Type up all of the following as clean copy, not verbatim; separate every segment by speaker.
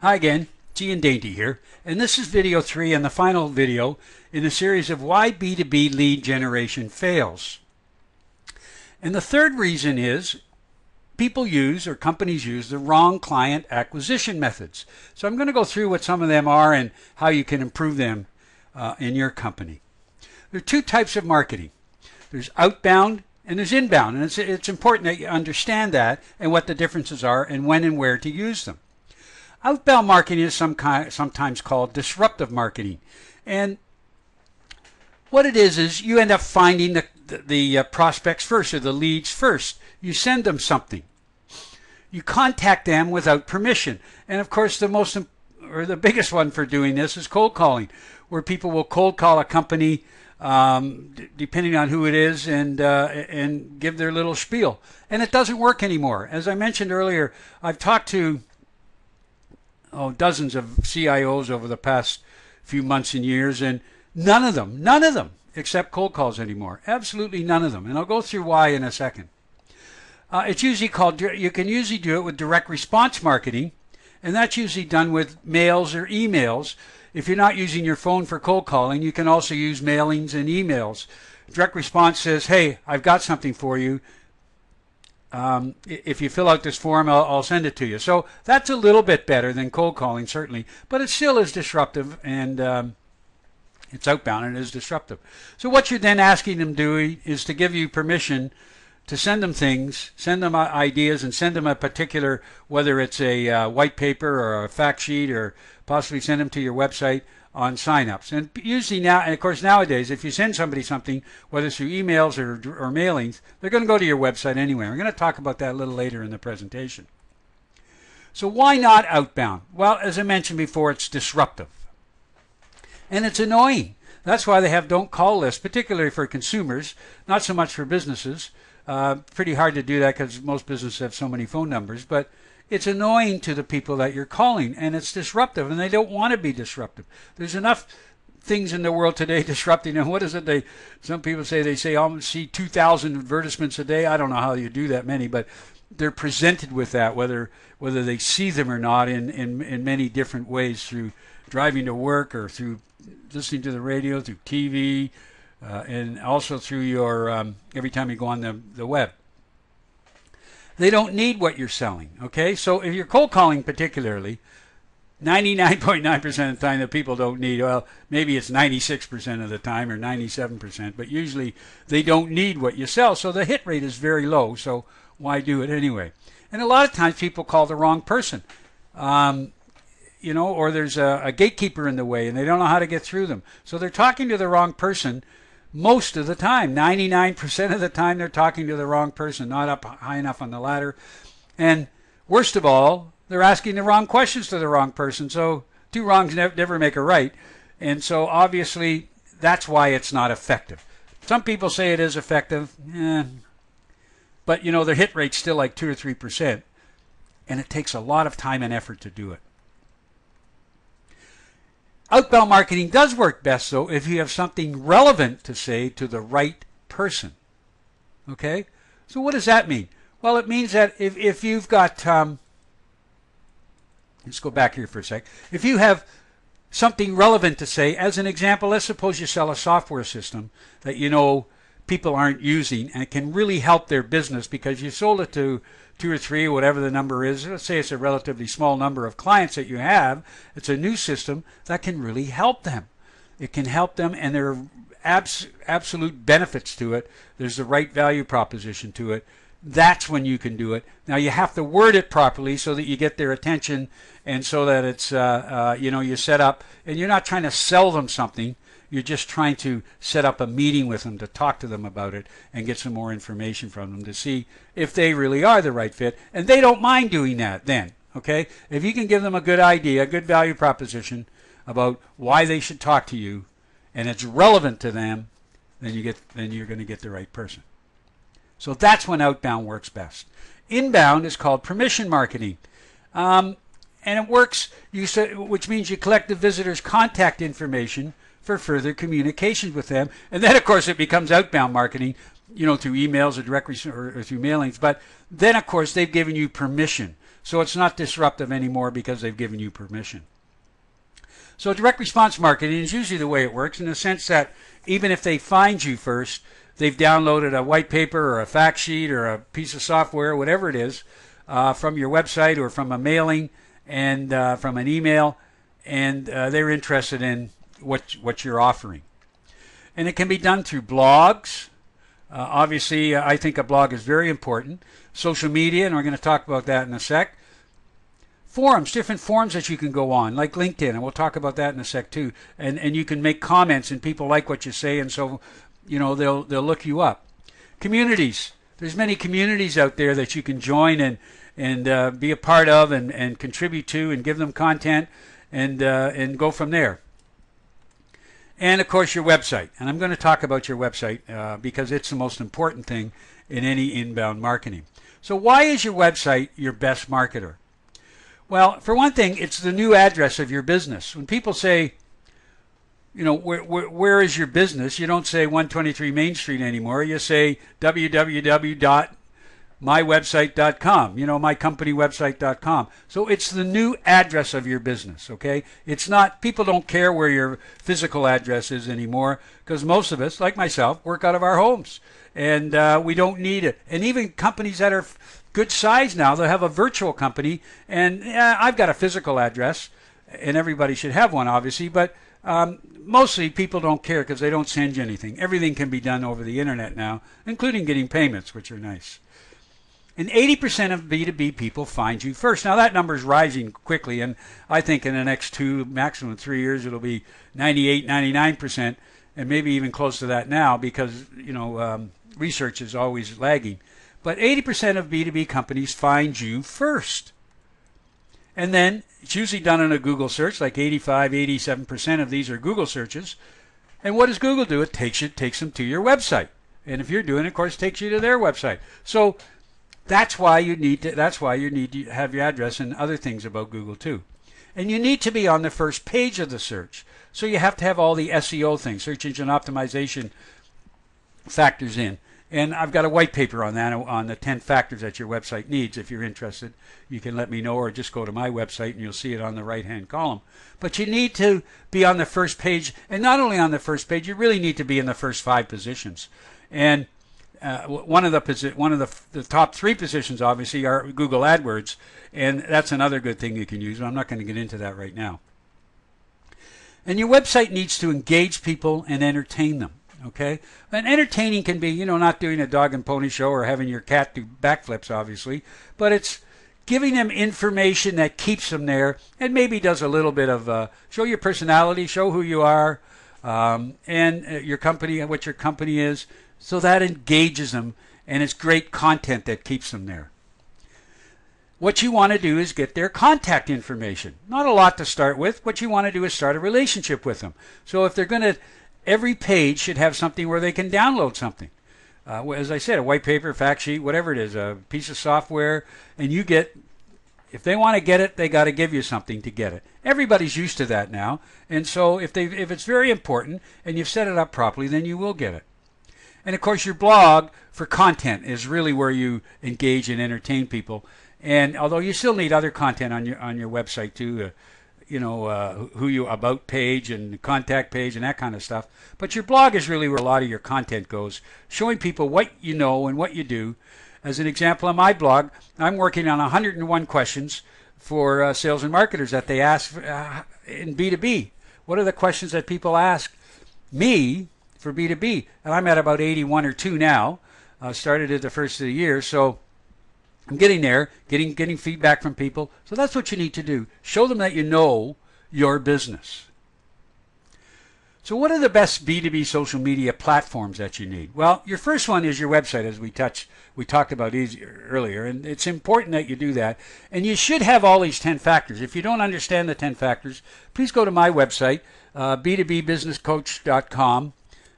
Speaker 1: Hi again, G and Dainty here, and this is video 3 and the final video in the series of why B2B lead generation fails. And the third reason is people use or companies use the wrong client acquisition methods. So I'm going to go through what some of them are and how you can improve them in your company. There are two types of marketing. There's outbound and there's inbound, and it's important that you understand that and what the differences are and when and where to use them. Outbound marketing is sometimes called disruptive marketing. And what it is you end up finding the prospects first, or the leads first. You send them something. You contact them without permission. And of course, the biggest one for doing this is cold calling, where people will cold call a company, depending on who it is, and give their little spiel. And it doesn't work anymore. As I mentioned earlier, I've talked to dozens of CIOs over the past few months and years, and none of them accept cold calls anymore. Absolutely none of them. And I'll go through why in a second. It's usually you can usually do it with direct response marketing, and that's usually done with mails or emails. If you're not using your phone for cold calling, you can also use mailings and emails. Direct response says, hey, I've got something for you. If you fill out this form, I'll send it to you. So that's a little bit better than cold calling, certainly, but it still is disruptive, and it's outbound and it is disruptive. So what you're then asking them to do is to give you permission to send them things, send them ideas, and send them a particular, whether it's a white paper or a fact sheet, or possibly send them to your website on signups. And usually now, and of course nowadays, if you send somebody something, whether through emails or mailings, they're going to go to your website anyway. We're going to talk about that a little later in the presentation. So why not outbound? Well, as I mentioned before, it's disruptive. And it's annoying. That's why they have don't call lists, particularly for consumers, not so much for businesses. Pretty hard to do that because most businesses have so many phone numbers, but it's annoying to the people that you're calling, and it's disruptive, and they don't want to be disruptive. There's enough things in the world today disrupting, and what is it? Some people say I see 2,000 advertisements a day. I don't know how you do that many, but they're presented with that, whether they see them or not, in many different ways, through driving to work or through listening to the radio, through TV, and also through your every time you go on the web. They don't need what you're selling, okay? So if you're cold calling particularly, 99.9% of the time that people don't need, well, maybe it's 96% of the time or 97%, but usually they don't need what you sell, so the hit rate is very low, so why do it anyway? And a lot of times people call the wrong person, or there's a gatekeeper in the way and they don't know how to get through them. So they're talking to the wrong person most of the time. 99% of the time they're talking to the wrong person, not up high enough on the ladder. And worst of all, they're asking the wrong questions to the wrong person. So two wrongs never make a right. And so obviously that's why it's not effective. Some people say it is effective, but their hit rate's still like 2 or 3%. And it takes a lot of time and effort to do it. Outbound marketing does work best, though, if you have something relevant to say to the right person. Okay? So what does that mean? Well, it means that if you've got, let's go back here for a sec. If you have something relevant to say, as an example, let's suppose you sell a software system that people aren't using, and it can really help their business because you sold it to 2 or 3, whatever the number is. Let's say it's a relatively small number of clients that you have. It's a new system that can really help them. It can help them, and there are absolute benefits to it. There's the right value proposition to it. That's when you can do it. Now you have to word it properly so that you get their attention, and so that it's you set up, and you're not trying to sell them something. You're just trying to set up a meeting with them to talk to them about it and get some more information from them to see if they really are the right fit. And they don't mind doing that then, okay? If you can give them a good idea, a good value proposition about why they should talk to you, and it's relevant to them, then you're going to get the right person. So that's when outbound works best. Inbound is called permission marketing. And it works, which means you collect the visitor's contact information for further communications with them. And then, of course, it becomes outbound marketing, through emails or or through mailings. But then, of course, they've given you permission. So it's not disruptive anymore because they've given you permission. So direct response marketing is usually the way it works, in the sense that even if they find you first, they've downloaded a white paper or a fact sheet or a piece of software, whatever it is, from your website or from a mailing and from an email, and they're interested in what you're offering. And it can be done through blogs. Obviously, I think a blog is very important. Social media, and we're going to talk about that in a sec. Forums, different forums that you can go on, like LinkedIn, and we'll talk about that in a sec too. And you can make comments, and people like what you say, and so they'll look you up. Communities, there's many communities out there that you can join and be a part of and contribute to and give them content and go from there. And of course your website, and I'm going to talk about your website because it's the most important thing in any inbound marketing. So why is your website your best marketer? Well, for one thing, it's the new address of your business. When people say, where is your business? You don't say 123 Main Street anymore. You say www.mywebsite.com, mycompanywebsite.com. So it's the new address of your business, okay? It's not, people don't care where your physical address is anymore, because most of us, like myself, work out of our homes. And we don't need it. And even companies that are good size now, they'll have a virtual company. And I've got a physical address, and everybody should have one, obviously. But mostly people don't care because they don't send you anything. Everything can be done over the internet now, including getting payments, which are nice. And 80% of B2B people find you first. Now that number is rising quickly, and I think in the next 2, maximum 3 years, it'll be 98, 99%, and maybe even close to that now because research is always lagging. But 80% of B2B companies find you first. And then it's usually done in a Google search, like 85, 87% of these are Google searches. And what does Google do? It takes them to your website. And if you're doing it, of course, it takes you to their website. So that's why you need to have your address and other things about Google too. And you need to be on the first page of the search. So you have to have all the SEO things, search engine optimization factors in. And I've got a white paper on that, on the 10 factors that your website needs. If you're interested, you can let me know, or just go to my website and you'll see it on the right-hand column. But you need to be on the first page, and not only on the first page, you really need to be in the first 5 positions. And one of the top 3 positions, obviously, are Google AdWords, and that's another good thing you can use. I'm not going to get into that right now. And your website needs to engage people and entertain them. Okay, and entertaining can be, not doing a dog and pony show or having your cat do backflips, obviously, but it's giving them information that keeps them there and maybe does a little bit of show your personality, show who you are, and your company, what your company is, so that engages them, and it's great content that keeps them there. What you want to do is get their contact information. Not a lot to start with. What you want to do is start a relationship with them. So if they're going to, every page should have something where they can download something. As I said, a white paper, fact sheet, whatever it is, a piece of software, and you get, if they want to get it, they got to give you something to get it. Everybody's used to that now, and so if it's very important and you've set it up properly, then you will get it. And of course, your blog for content is really where you engage and entertain people. And although you still need other content on your website too. Who you about page and contact page and that kind of stuff. But your blog is really where a lot of your content goes, showing people what you know and what you do. As an example, on my blog, I'm working on 101 questions for sales and marketers that they ask in B2B. What are the questions that people ask me for B2B? And I'm at about 81 or 2 now. Started at the first of the year, so I'm getting there, getting feedback from people. So that's what you need to do. Show them that you know your business. So what are the best B2B social media platforms that you need? Well, your first one is your website, as we talked about earlier, and it's important that you do that. And you should have all these 10 factors. If you don't understand the 10 factors, please go to my website, b2bbusinesscoach.com,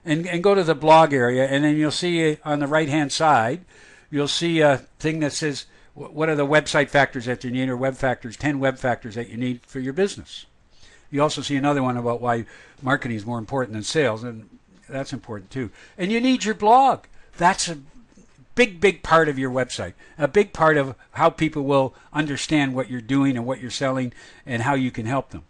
Speaker 1: and go to the blog area, and then you'll see on the right-hand side, you'll see a thing that says, what are the website factors that you need, or web factors, 10 web factors that you need for your business. You also see another one about why marketing is more important than sales, and that's important too. And you need your blog. That's a big part of your website, a big part of how people will understand what you're doing and what you're selling and how you can help them.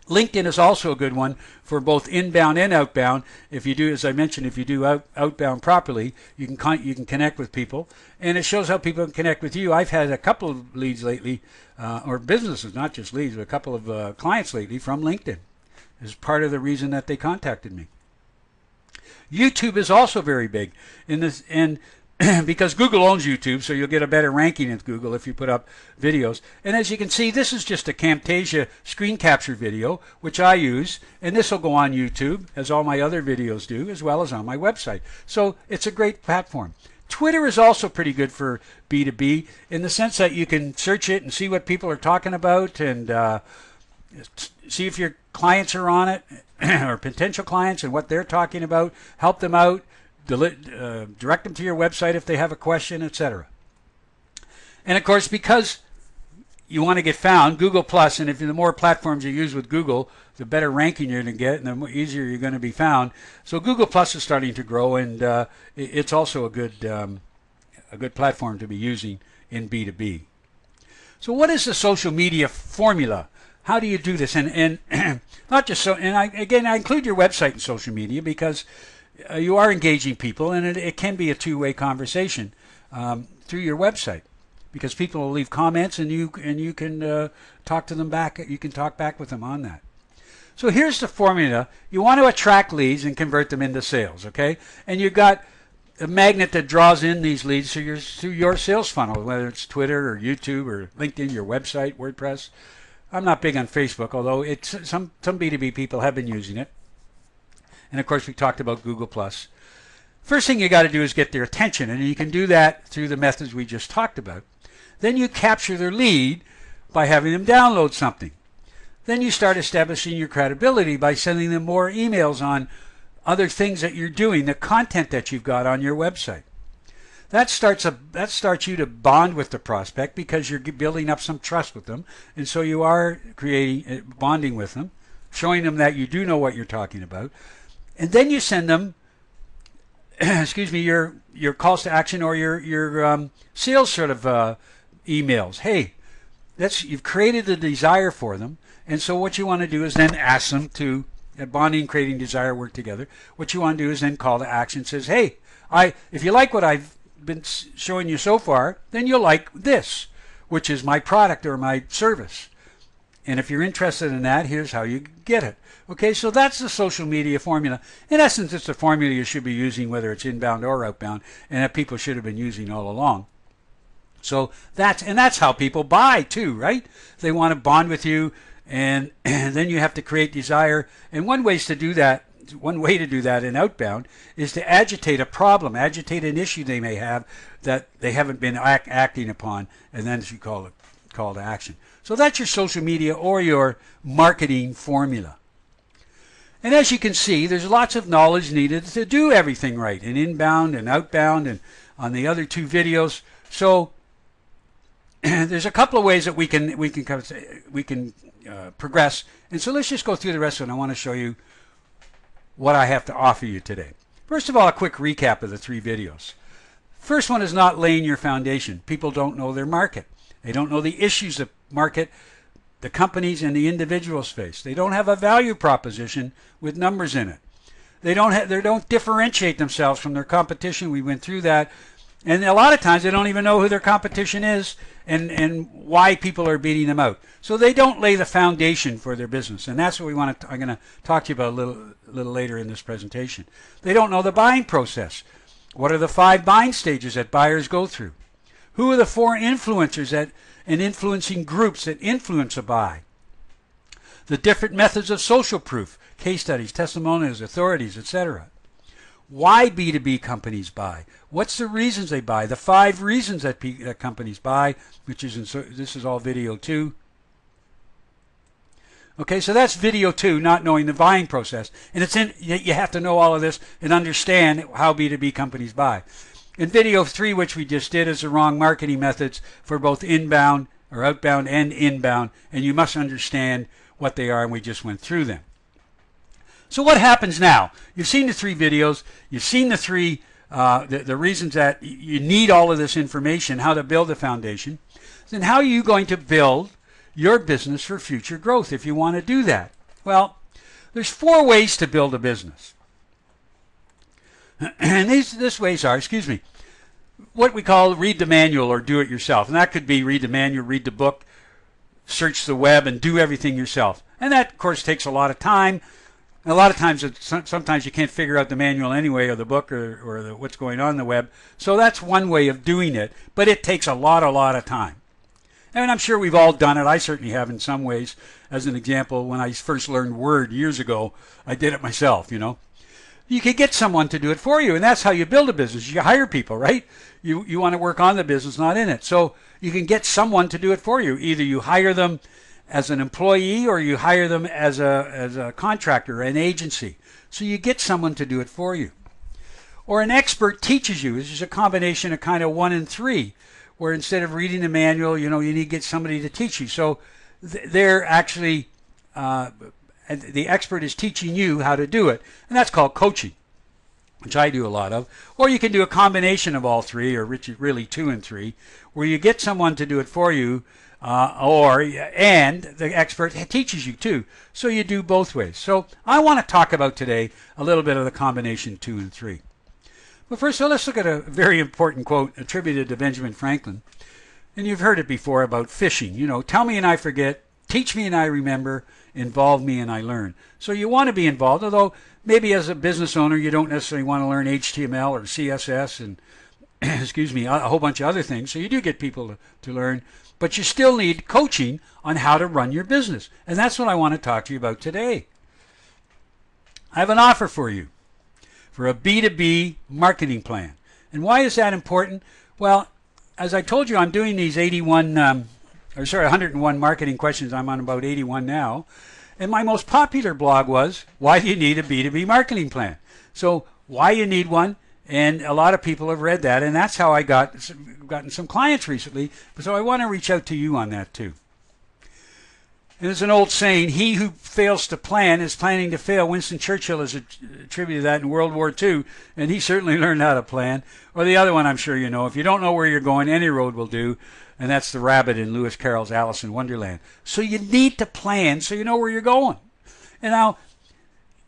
Speaker 1: LinkedIn is also a good one for both inbound and outbound. If you do, as I mentioned, if you do outbound properly, you can connect with people, and it shows how people can connect with you. I've had a couple of leads lately, or businesses, not just leads, but a couple of clients lately from LinkedIn. Is part of the reason that they contacted me. YouTube is also very big in this, and because Google owns YouTube, so you'll get a better ranking at Google if you put up videos. And as you can see, this is just a Camtasia screen capture video, which I use, and this will go on YouTube, as all my other videos do, as well as on my website. So it's a great platform. Twitter is also pretty good for B2B in the sense that you can search it and see what people are talking about, and see if your clients are on it, or potential clients, and what they're talking about, help them out, direct them to your website if they have a question, etc. And of course, because you want to get found, Google Plus, and if the more platforms you use with Google, the better ranking you're going to get, and the easier you're going to be found. So Google Plus is starting to grow, and it's also a good platform to be using in B2B. So what is the social media formula? How do you do this? And not just so. And I include your website in social media because you are engaging people, and it can be a two-way conversation through your website, because people will leave comments, and you can talk to them back. You can talk back with them on that. So here's the formula. You want to attract leads and convert them into sales, okay? And you've got a magnet that draws in these leads through your sales funnel, whether it's Twitter or YouTube or LinkedIn, your website, WordPress. I'm not big on Facebook, although some B2B people have been using it. And of course, we talked about Google Plus. First thing you got to do is get their attention, and you can do that through the methods we just talked about. Then you capture their lead by having them download something. Then you start establishing your credibility by sending them more emails on other things that you're doing, the content that you've got on your website. That starts you to bond with the prospect, because you're building up some trust with them, and so you are bonding with them, showing them that you do know what you're talking about. And then you send them, your calls to action, or your sales sort of emails. Hey, you've created the desire for them, and so what you want to do is then ask them to, bonding, creating desire, work together. What you want to do is then call to action. Says, hey, if you like what I've been showing you so far, then you'll like this, which is my product or my service. And if you're interested in that, here's how you get it. Okay, so that's the social media formula. In essence, it's the formula you should be using, whether it's inbound or outbound, and that people should have been using all along. So that's how people buy too, right? They want to bond with you, and then you have to create desire. And one way to do that in outbound is to agitate a problem, agitate an issue they may have that they haven't been acting upon, and then you call it call to action. So that's your social media or your marketing formula. And as you can see, there's lots of knowledge needed to do everything right in inbound and outbound and on the other two videos. So there's a couple of ways that we can progress. And so let's just go through the rest of it. I want to show you what I have to offer you today. First of all, a quick recap of the three videos. First one is not laying your foundation. People don't know their market. They don't know the issues that market the companies and the individuals face. They don't have a value proposition with numbers in it. They don't differentiate themselves from their competition. We went through that. And a lot of times they don't even know who their competition is and why people are beating them out. So they don't lay the foundation for their business. And that's what I'm going to talk to you about a little later in this presentation. They don't know the buying process. What are the 5 buying stages that buyers go through? Who are the 4 influencers and influencing groups that influence a buy? The different methods of social proof, case studies, testimonials, authorities, etc. Why B2B companies buy? What's the reasons they buy? The 5 reasons that companies buy, which is this is all video 2. Okay, so that's video 2, not knowing the buying process. And you have to know all of this and understand how B2B companies buy. In video 3, which we just did, is the wrong marketing methods for both inbound or outbound and inbound, and you must understand what they are, and we just went through them. So what happens now? You've seen the 3 videos, you've seen the 3 the reasons that you need all of this information, how to build a foundation, then how are you going to build your business for future growth if you want to do that? Well, there's 4 ways to build a business. And these ways are, what we call read the manual or do it yourself. And that could be read the manual, read the book, search the web, and do everything yourself. And that, of course, takes a lot of time. A lot of times, sometimes you can't figure out the manual anyway, or the book, or what's going on the web. So that's one way of doing it, but it takes a lot of time. And I'm sure we've all done it. I certainly have in some ways. As an example, when I first learned Word years ago, I did it myself, You could get someone to do it for you, and that's how you build a business. You hire people, right? You want to work on the business, not in it. So you can get someone to do it for you. Either you hire them as an employee or you hire them as a contractor, an agency. So you get someone to do it for you. Or an expert teaches you. This is a combination of kind of 1 and 3, where instead of reading the manual, you need to get somebody to teach you. So they're actually, the expert is teaching you how to do it. And that's called coaching, which I do a lot of. Or you can do a combination of all 3, or really 2 and 3, where you get someone to do it for you, and the expert teaches you too. So you do both ways. So I want to talk about today a little bit of the combination 2 and 3. But first, let's look at a very important quote attributed to Benjamin Franklin. And you've heard it before about fishing. Tell me and I forget, teach me and I remember, involve me and I learn. So you want to be involved, although maybe as a business owner you don't necessarily want to learn HTML or CSS and a whole bunch of other things. So you do get people to learn, but you still need coaching on how to run your business. And that's what I want to talk to you about today. I have an offer for you for a B2B marketing plan. And why is that important? Well, as I told you, I'm doing these 101 marketing questions. I'm on about 81 now. And my most popular blog was, why do you need a B2B marketing plan? So why you need one, and a lot of people have read that, and that's how I gotten some clients recently. So I want to reach out to you on that too. And there's an old saying, he who fails to plan is planning to fail. Winston Churchill has attributed that in World War II, and he certainly learned how to plan. Or the other one I'm sure you know, if you don't know where you're going, any road will do. And that's the rabbit in Lewis Carroll's Alice in Wonderland. So you need to plan so you know where you're going. And now,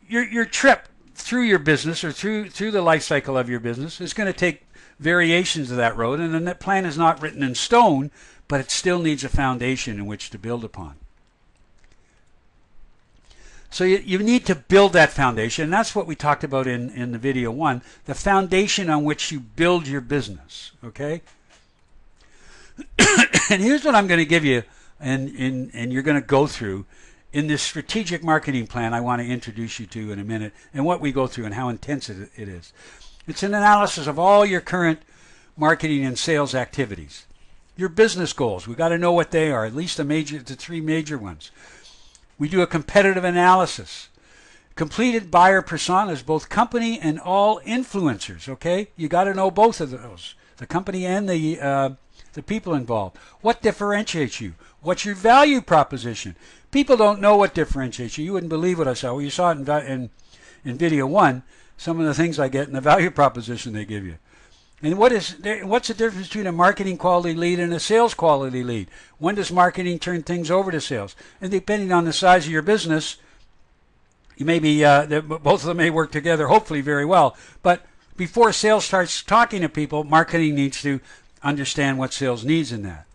Speaker 1: your trip through your business or through the life cycle of your business is going to take variations of that road. And then that plan is not written in stone, but it still needs a foundation in which to build upon. So you need to build that foundation. And that's what we talked about in the video 1, the foundation on which you build your business. Okay? And here's what I'm going to give you, and you're going to go through in this strategic marketing plan I want to introduce you to in a minute, and what we go through and how intense it is. It's an analysis of all your current marketing and sales activities. Your business goals, we've got to know what they are, at least the 3 major ones. We do a competitive analysis. Completed buyer personas, both company and all influencers, okay? You got to know both of those, the company and the people involved. What differentiates you? What's your value proposition? People don't know what differentiates you. You wouldn't believe what I saw. Well, you saw it in video 1, some of the things I get in the value proposition they give you. And what's the difference between a marketing quality lead and a sales quality lead? When does marketing turn things over to sales? And depending on the size of your business, you may be, both of them may work together, hopefully very well. But before sales starts talking to people, marketing needs to understand what sales needs in that.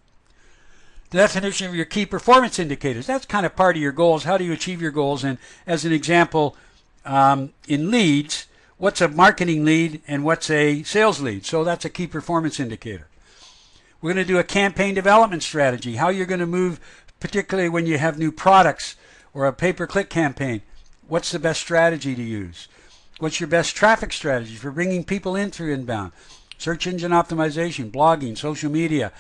Speaker 1: The definition of your key performance indicators, that's kind of part of your goals. How do you achieve your goals? And as an example, in leads, what's a marketing lead and what's a sales lead? So that's a key performance indicator. We're going to do a campaign development strategy, how you're going to move, particularly when you have new products or a pay-per-click campaign. What's the best strategy to use? What's your best traffic strategy for bringing people in through inbound? Search engine optimization, blogging, social media.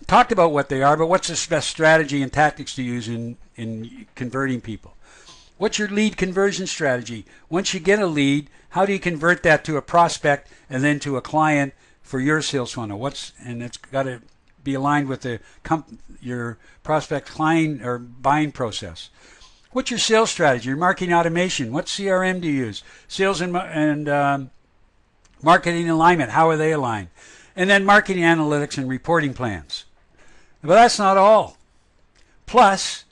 Speaker 1: Talked about what they are, but what's the best strategy and tactics to use in converting people? What's your lead conversion strategy? Once you get a lead, how do you convert that to a prospect and then to a client for your sales funnel? And it's got to be aligned with your prospect client or buying process. What's your sales strategy? Your marketing automation. What CRM do you use? Sales and Marketing alignment, how are they aligned? And then marketing analytics and reporting plans. But that's not all. Plus,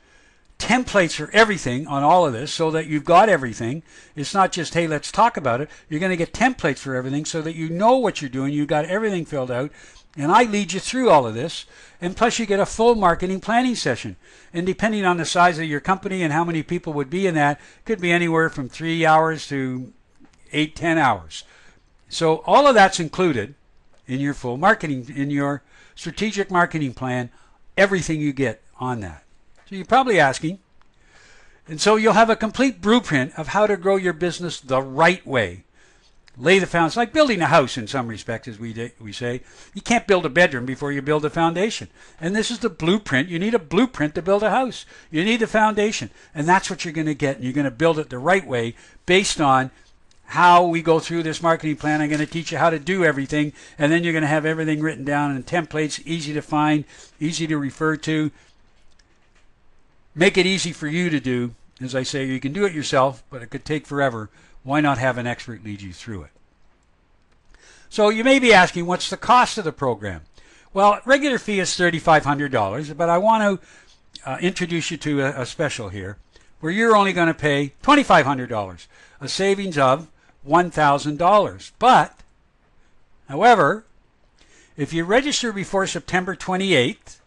Speaker 1: templates for everything on all of this so that you've got everything. It's not just, hey, let's talk about it. You're going to get templates for everything so that you know what you're doing. You've got everything filled out. And I lead you through all of this. And plus you get a full marketing planning session. And depending on the size of your company and how many people would be in that, could be anywhere from 3 hours to 8, 10 hours. So all of that's included in your full marketing, in your strategic marketing plan, everything you get on that. So you're probably asking, and so you'll have a complete blueprint of how to grow your business the right way. Lay the foundation, like building a house in some respects, as we say. You can't build a bedroom before you build a foundation. And this is the blueprint. You need a blueprint to build a house. You need the foundation. And that's what you're going to get. And you're going to build it the right way based on how we go through this marketing plan. I'm going to teach you how to do everything. And then you're going to have everything written down in templates, easy to find, easy to refer to. Make it easy for you to do. As I say, you can do it yourself, but it could take forever. Why not have an expert lead you through it? So you may be asking, what's the cost of the program? Well, regular fee is $3,500, but I want to introduce you to a special here where you're only going to pay $2,500, a savings of $1,000. But, however, if you register before September 28th,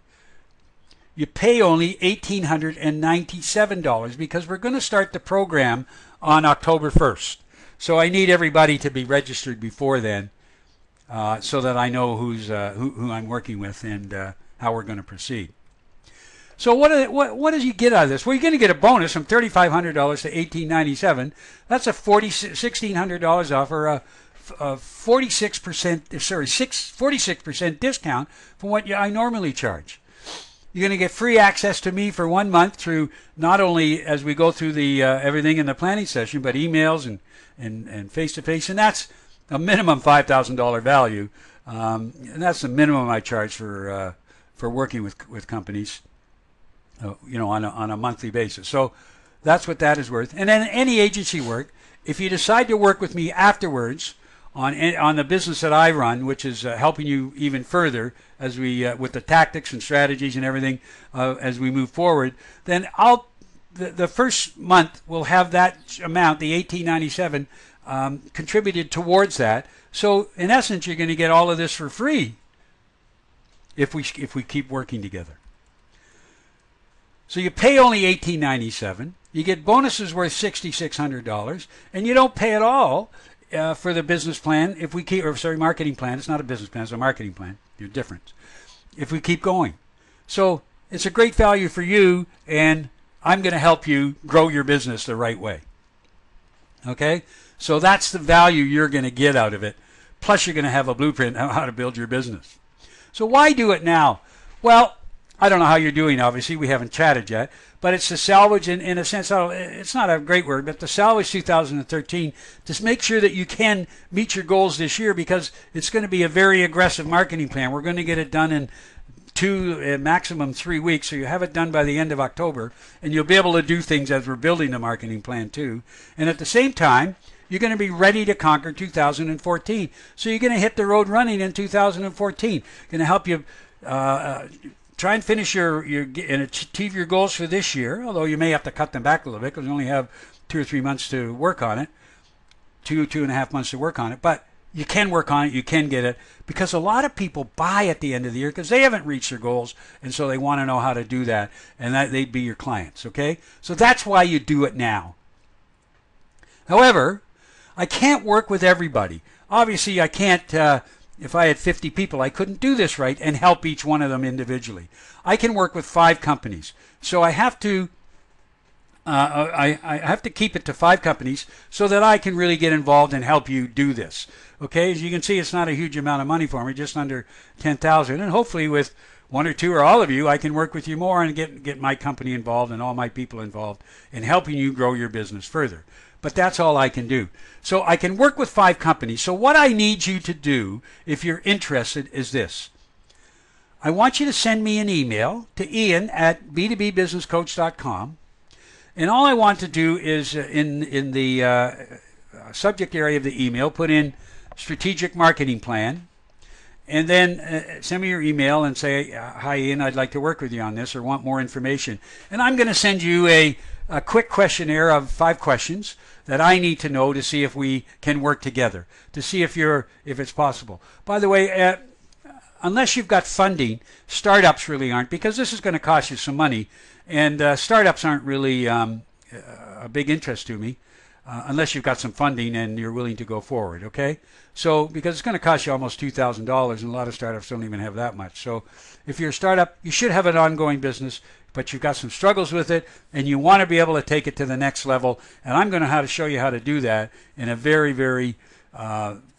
Speaker 1: you pay only $1,897 because we're going to start the program on October 1st. So I need everybody to be registered before then so that I know who I'm working with and how we're going to proceed. So what does you get out of this? Well, you're going to get a bonus from $3,500 to $1,897. That's a $1,600 off, or a 46% discount from what I normally charge. You're going to get free access to me for 1 month through not only as we go through the everything in the planning session, but emails and face-to-face, and that's a minimum $5,000 value, and that's the minimum I charge for working with companies, on a monthly basis. So that's what that is worth. And then any agency work, if you decide to work with me afterwards on the business that I run, which is helping you even further as we with the tactics and strategies and everything as we move forward, then the first month will have that amount, the $1,897, contributed towards that. So in essence, you're going to get all of this for free if we keep working together. So you pay only $1,897. You get bonuses worth $6,600, and you don't pay at all for the business plan if we keep, marketing plan. It's not a business plan, it's a marketing plan. They're different. If we keep going. So it's a great value for you, and I'm going to help you grow your business the right way. Okay? So that's the value you're going to get out of it. Plus you're going to have a blueprint on how to build your business. So why do it now? Well, I don't know how you're doing, obviously. We haven't chatted yet. But it's to salvage, in a sense, it's not a great word, but to salvage 2013, to make sure that you can meet your goals this year, because it's going to be a very aggressive marketing plan. We're going to get it done in 2, maximum 3 weeks, so you have it done by the end of October, and you'll be able to do things as we're building the marketing plan too. And at the same time, you're going to be ready to conquer 2014. So you're going to hit the road running in 2014. Going to help you try and finish and achieve your goals for this year, although you may have to cut them back a little bit because you only have 2 or 3 months to work on it, 2.5 months to work on it. But you can work on it, you can get it, because a lot of people buy at the end of the year because they haven't reached their goals, and so they want to know how to do that, and that they'd be your clients, okay? So that's why you do it now. However, I can't work with everybody. Obviously, I can't... if I had 50 people, I couldn't do this right and help each one of them individually. I can work with 5 companies. So I have to I have to keep it to 5 companies so that I can really get involved and help you do this. Okay, as you can see, it's not a huge amount of money for me, just under $10,000. And hopefully with 1 or 2 or all of you, I can work with you more and get my company involved and all my people involved in helping you grow your business further. But that's all I can do. So I can work with 5 companies. So what I need you to do, if you're interested, is this. I want you to send me an email to ian@b2bbusinesscoach.com. And all I want to do is in the subject area of the email, put in strategic marketing plan, and then send me your email and say, hi Ian, I'd like to work with you on this or want more information. And I'm going to send you a quick questionnaire of 5 questions that I need to know to see if we can work together, to see if it's possible. By the way, unless you've got funding, startups really aren't, because this is going to cost you some money, and startups aren't really a big interest to me unless you've got some funding and you're willing to go forward, okay? So, because it's going to cost you almost $2,000, and a lot of startups don't even have that much. So, if you're a startup, you should have an ongoing business, but you've got some struggles with it, and you want to be able to take it to the next level, and I'm going to show you how to do that in a very, very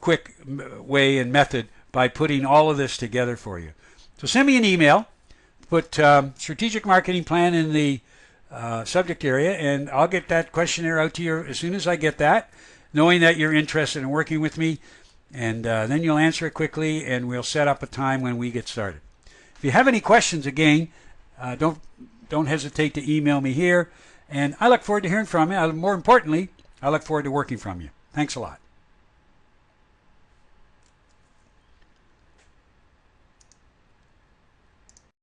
Speaker 1: quick way and method by putting all of this together for you. So send me an email, put strategic marketing plan in the subject area, and I'll get that questionnaire out to you as soon as I get that, knowing that you're interested in working with me, and then you'll answer it quickly, and we'll set up a time when we get started. If you have any questions, again, don't hesitate to email me here, and I look forward to hearing from you. More importantly, I look forward to working from you. Thanks a lot.